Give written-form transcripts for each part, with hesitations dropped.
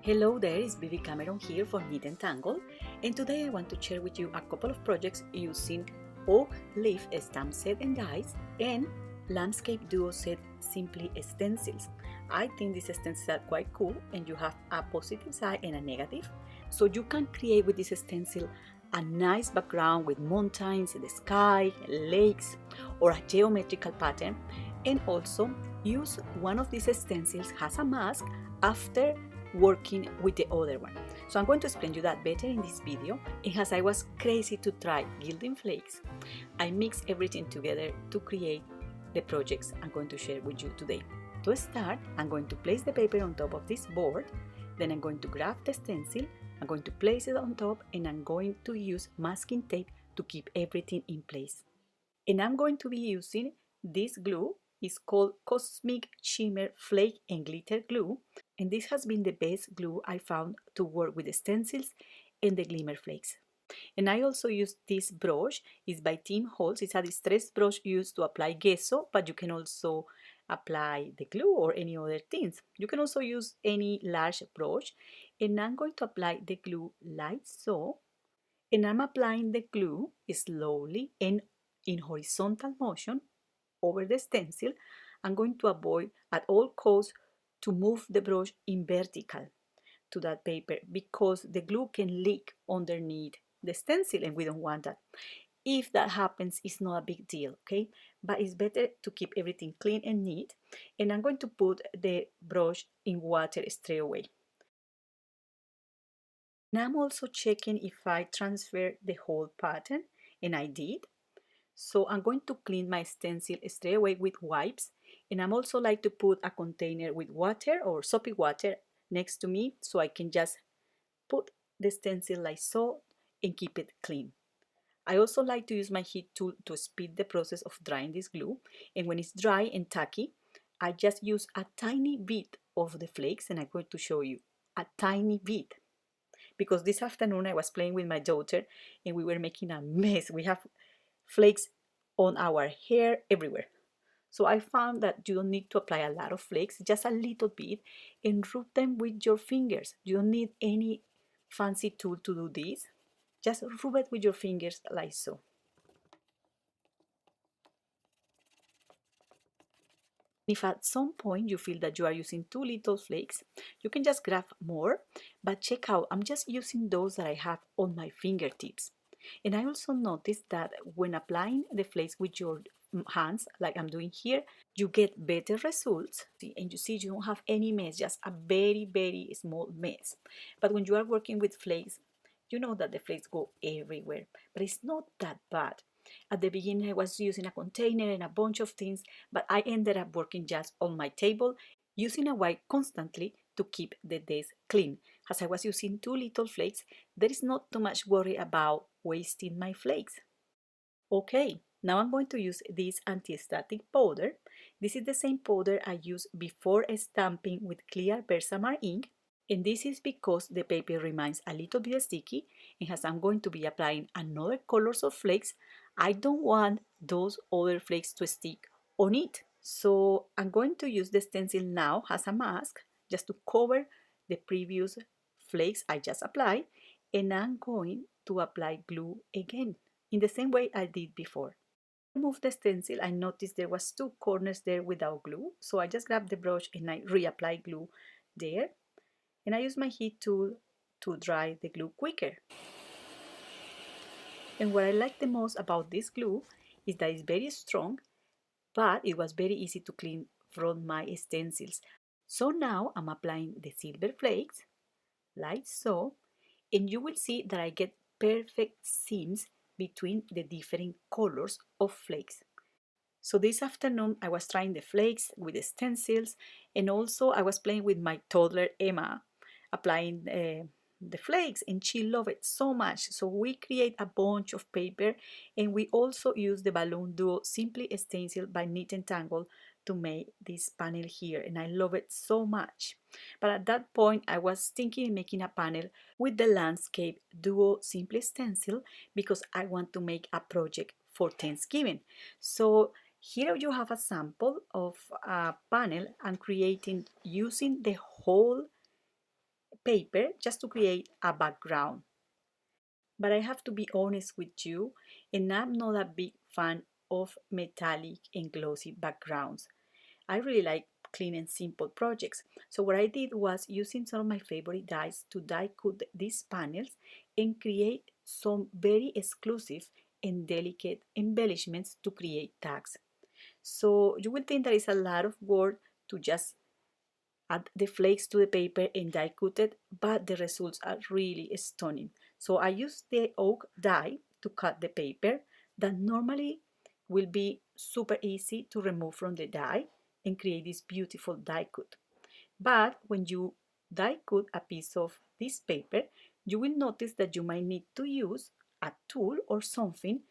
Hello there, it's Bibi Cameron here for Knit and Tangle, and today I want to share with you a couple of projects using oak leaf stamp set and dies and landscape duo set simply stencils. I think these stencils are quite cool and you have a positive side and a negative, so you can create with this stencil a nice background with mountains, the sky, lakes, or a geometrical pattern, and also use one of these stencils as a mask after working with the other one. So I'm going to explain you that better in this video. And as I was crazy to try gilding flakes, I mixed everything together to create the projects I'm going to share with you today. To start, I'm going to place the paper on top of this board, then I'm going to grab the stencil, I'm going to place it on top, and I'm going to use masking tape to keep everything in place. And I'm going to be using this glue. It's called Cosmic Shimmer Flake and Glitter Glue, and this has been the best glue I found to work with the stencils and the glimmer flakes. And I also use this brush. It's by Tim Holtz. It's a distress brush used to apply gesso, but you can also apply the glue or any other things. You can also use any large brush, and I'm going to apply the glue like so, and I'm applying the glue slowly and in horizontal motion over the stencil. I'm going to avoid at all costs to move the brush in vertical to that paper because the glue can leak underneath the stencil and we don't want that. If that happens, it's not a big deal, okay? But it's better to keep everything clean and neat. And I'm going to put the brush in water straight away. Now I'm also checking if I transfer the whole pattern, and I did. So I'm going to clean my stencil straight away with wipes, and I'm also like to put a container with water or soapy water next to me so I can just put the stencil like so and keep it clean. I also like to use my heat tool to speed the process of drying this glue, and when it's dry and tacky, I just use a tiny bit of the flakes, and I'm going to show you a tiny bit because this afternoon I was playing with my daughter and we were making a mess. We have flakes on our hair everywhere. So I found that you don't need to apply a lot of flakes, just a little bit, and rub them with your fingers. You don't need any fancy tool to do this. Just rub it with your fingers like so. If at some point you feel that you are using too little flakes, you can just grab more, but check out, I'm just using those that I have on my fingertips. And I also noticed that when applying the flakes with your hands, like I'm doing here, you get better results. And you see you don't have any mess, just a very, very small mess. But when you are working with flakes, you know that the flakes go everywhere, but it's not that bad. At the beginning, I was using a container and a bunch of things, but I ended up working just on my table, using a wipe constantly to keep the desk clean. As I was using too little flakes, there is not too much worry about wasting my flakes. Okay, now I'm going to use this anti-static powder. This is the same powder I used before stamping with clear Versamark ink, and this is because the paper remains a little bit sticky, and as I'm going to be applying another colors of flakes, I don't want those other flakes to stick on it. So I'm going to use the stencil now as a mask just to cover the previous flakes I just applied, and I'm going to apply glue again in the same way I did before. To remove the stencil, I noticed there was two corners there without glue, so I just grabbed the brush and I reapply glue there, and I use my heat tool to dry the glue quicker. And what I like the most about this glue is that it's very strong, but it was very easy to clean from my stencils. So now I'm applying the silver flakes like so, and you will see that I get perfect seams between the different colors of flakes. So this afternoon I was trying the flakes with the stencils, and also I was playing with my toddler Emma, applying the flakes, and she loved it so much. So we create a bunch of paper, and we also use the balloon duo Simply Stencil by Knit and Tangle to make this panel here, and I love it so much. But at that point I was thinking of making a panel with the landscape duo Simply Stencil because I want to make a project for Thanksgiving. So here you have a sample of a panel I'm creating using the whole paper just to create a background. But I have to be honest with you, and I'm not a big fan of metallic and glossy backgrounds. I really like clean and simple projects. So what I did was using some of my favorite dyes to die cut these panels and create some very exclusive and delicate embellishments to create tags. So you will think that it's a lot of work to just add the flakes to the paper and die cut it, but the results are really stunning. So I use the oak die to cut the paper that normally will be super easy to remove from the die and create this beautiful die cut. But when you die cut a piece of this paper, you will notice that you might need to use a tool or something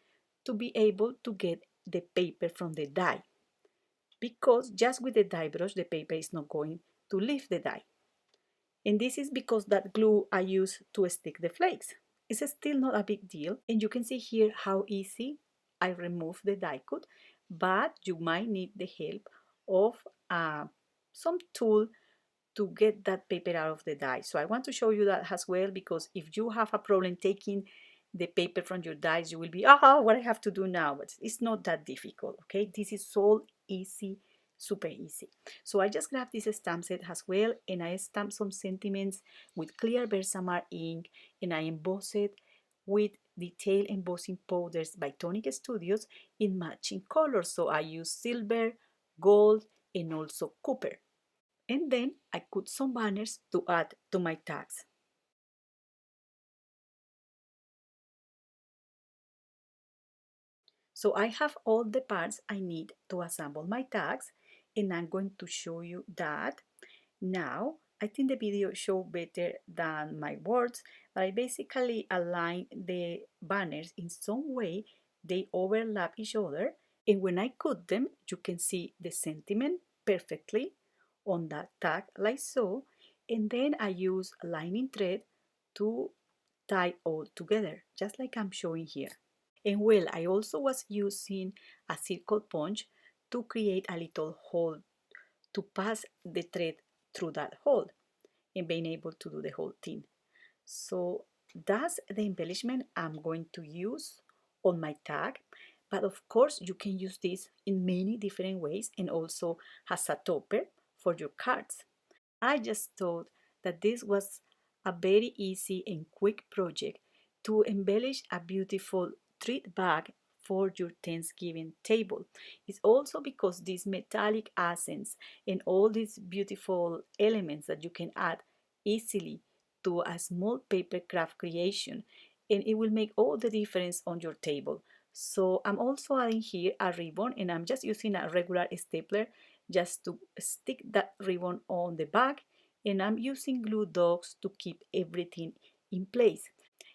to be able to get the paper from the die, because just with the die brush the paper is not going to leave the die. And this is because that glue I use to stick the flakes. It's still not a big deal, and you can see here how easy I remove the die cut, but you might need the help of some tool to get that paper out of the die. So I want to show you that as well, because if you have a problem taking the paper from your dies, you will be, what I have to do now? But it's not that difficult, okay? This is so easy, super easy. So I just grabbed this stamp set as well, and I stamped some sentiments with clear Versamark ink, and I embossed it with detail embossing powders by Tonic Studios in matching colors. So I use silver, gold, and also copper. And then I cut some banners to add to my tags. So I have all the parts I need to assemble my tags, and I'm going to show you that now. I think the video shows better than my words, but I basically align the banners in some way they overlap each other, and when I cut them you can see the sentiment perfectly on that tag like so, and then I use lining thread to tie all together just like I'm showing here. And well, I also was using a circle punch to create a little hole to pass the thread through that hole and being able to do the whole thing. So that's the embellishment I'm going to use on my tag. But of course, you can use this in many different ways and also as a topper for your cards. I just thought that this was a very easy and quick project to embellish a beautiful treat bag for your Thanksgiving table. It's also because these metallic accents and all these beautiful elements that you can add easily to a small paper craft creation, and it will make all the difference on your table. So I'm also adding here a ribbon, and I'm just using a regular stapler just to stick that ribbon on the back, and I'm using glue dots to keep everything in place.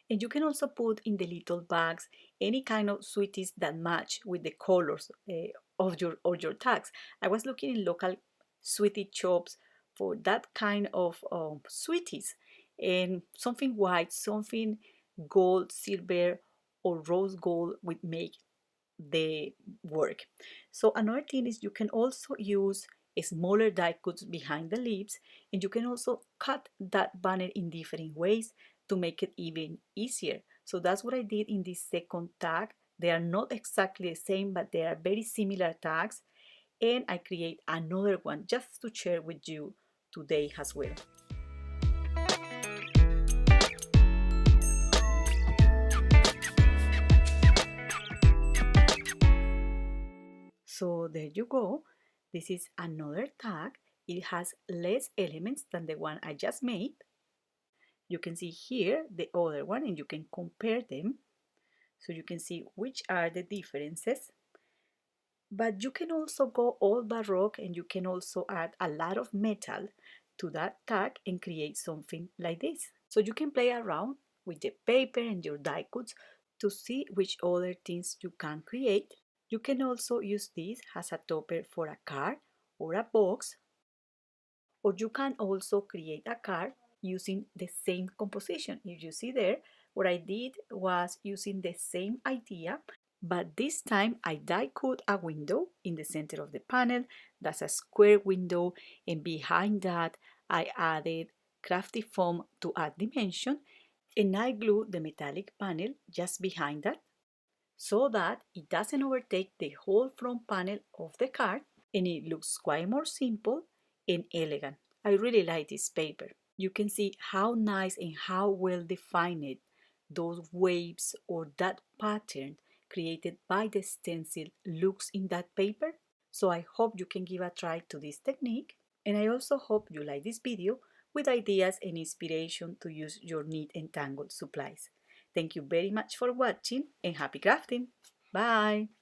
And you can also put in the little bags any kind of sweeties that match with the colors of your tags. I was looking in local sweetie shops for that kind of sweeties, and something white, something gold, silver, or rose gold would make the work. So another thing is you can also use smaller die cuts behind the leaves, and you can also cut that banner in different ways to make it even easier. So that's what I did in this second tag. They are not exactly the same, but they are very similar tags, and I create another one just to share with you today as well. So there you go. This is another tag. It has less elements than the one I just made. You can see here the other one, and you can compare them so you can see which are the differences. But you can also go all baroque, and you can also add a lot of metal to that tag and create something like this. So you can play around with the paper and your die cuts to see which other things you can create. You can also use this as a topper for a card or a box, or you can also create a card using the same composition. If you see there, what I did was using the same idea, but this time I die cut a window in the center of the panel. That's a square window, and behind that I added crafty foam to add dimension, and I glue the metallic panel just behind that so that it doesn't overtake the whole front panel of the card and it looks quite more simple and elegant. I really like this paper. You can see how nice and how well defined those waves or that pattern created by the stencil looks in that paper. So I hope you can give a try to this technique, and I also hope you like this video with ideas and inspiration to use your knit and tangle supplies. Thank you very much for watching and happy crafting! Bye!